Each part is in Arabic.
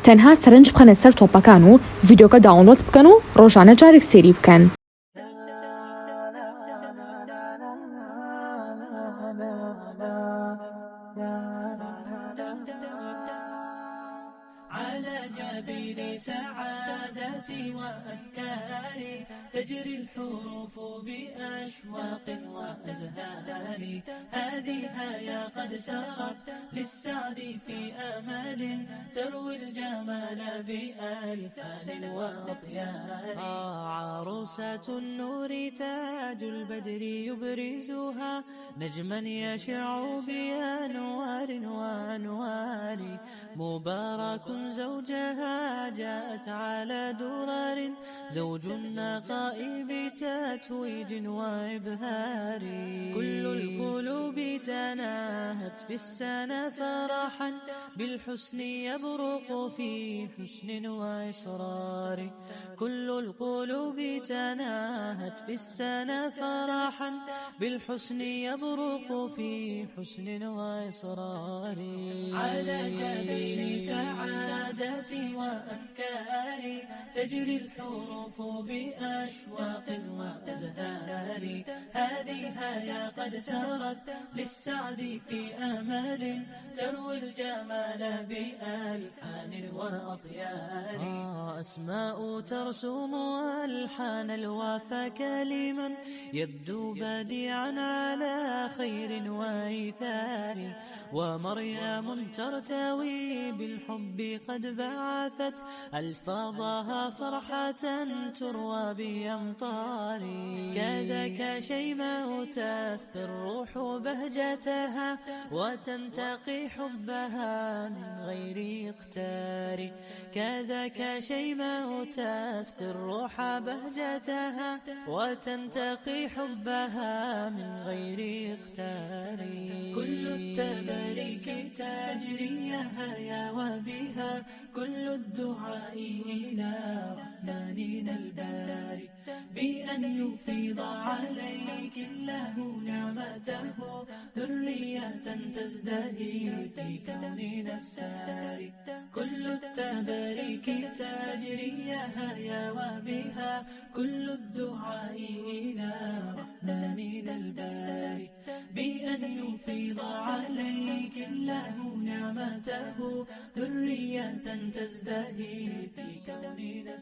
تەنها سەرنج بخەنە سەر تۆپەکان و ڤیدیۆکە داونلۆد بکەن و ڕۆژانە جارێک سێری بکەن. على جبين سعادتي وأفكاري تجري الحروف بأشواق وأزهار. هذه هيا قد سرت للسعد في أمل تروي الجمال بألحان وأطيار. عروسة النور تاج البدر يبرزها نجما يشع بأنوار وأنوار. مبارك زوجها جاءت على درر زوج النقاء بتتويج وإبهار. كل القلوب تناهت في السنة فرحا بالحسن يبرق في حسن وإصرار. كل القلوب تناهت في السنة فرحا بالحسن يبرق في حسن وإصرار. على جبين سعادتي وأفكاري تجري الحروف بأشواق وأزهار. هذه هيا قد سرت للسعد في أمل تروي الجمال بألحان وأطيار. أسماء ترسم ألحان الوفا كلما يبدو بديعا على خير وإيثار. ومريم ترتوي بالحب قد بعثت ألفاظها فرحة تروى بأمطار. كذاك شيماء تسقي الروح بهجتها وتنتقي حبها من غير اقتار. كذاك شيماء تسقي الروح بهجتها وتنتقي حبها من غير اقتار. كل التبارك تجري هيا وبها كل الدعاء إلى رحمننا الباري بأن يفيض عليك الله نعمته ذرية تزدهي في كوننا الساري. كل التبارك تجري هيا وبها كل الدعاء إلى رحمننا الباري بأن يفيض عليك الله نعمته ذرية تزدهي في كوننا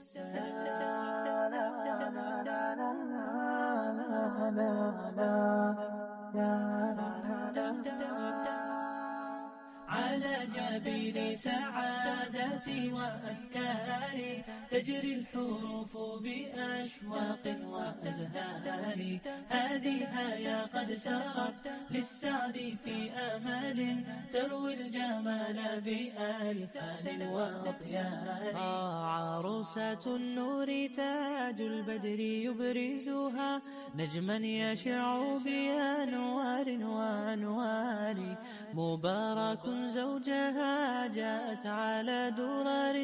على جبين سعادتي وأفكاري تجري الحروف بأشواق وأزهار. هذه هيا قد سرت للسعد في أمل تروي الجمال بألحان وأطيار. عروسة النور تاج البدر يبرزها نجما يشع بأنوار وأنوار. مبارك زوجها جاءت على درر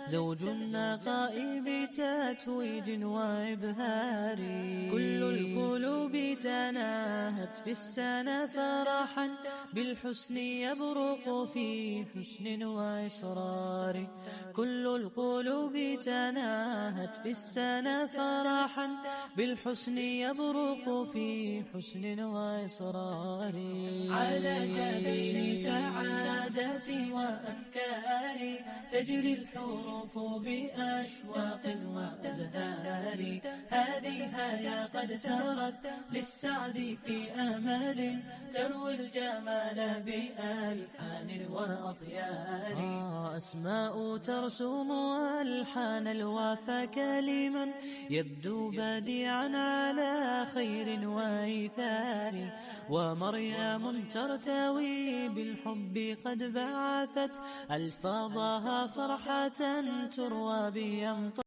زوج النقاء بتتويج وإبهار. كل القلوب تناهت في السنة فرحا بالحسن يبرق في حسن وإصرار. كل القلوب تناهت في السنة فرحا بالحسن يبرق في حسن وإصرار. على جبين سعادتي وأفكاري تجري الحروف بأشواق وأزهار. هذه هيا قد سرت للسعد في أمل تروي الجمال بألحان وأطيار. أسماء ترسم ألحان الوفا كلما يبدو بديعا على خير وإيثار. ومريم ترتوي بالحب قد بعثت ألفاظها فرحة تروى بأمطار.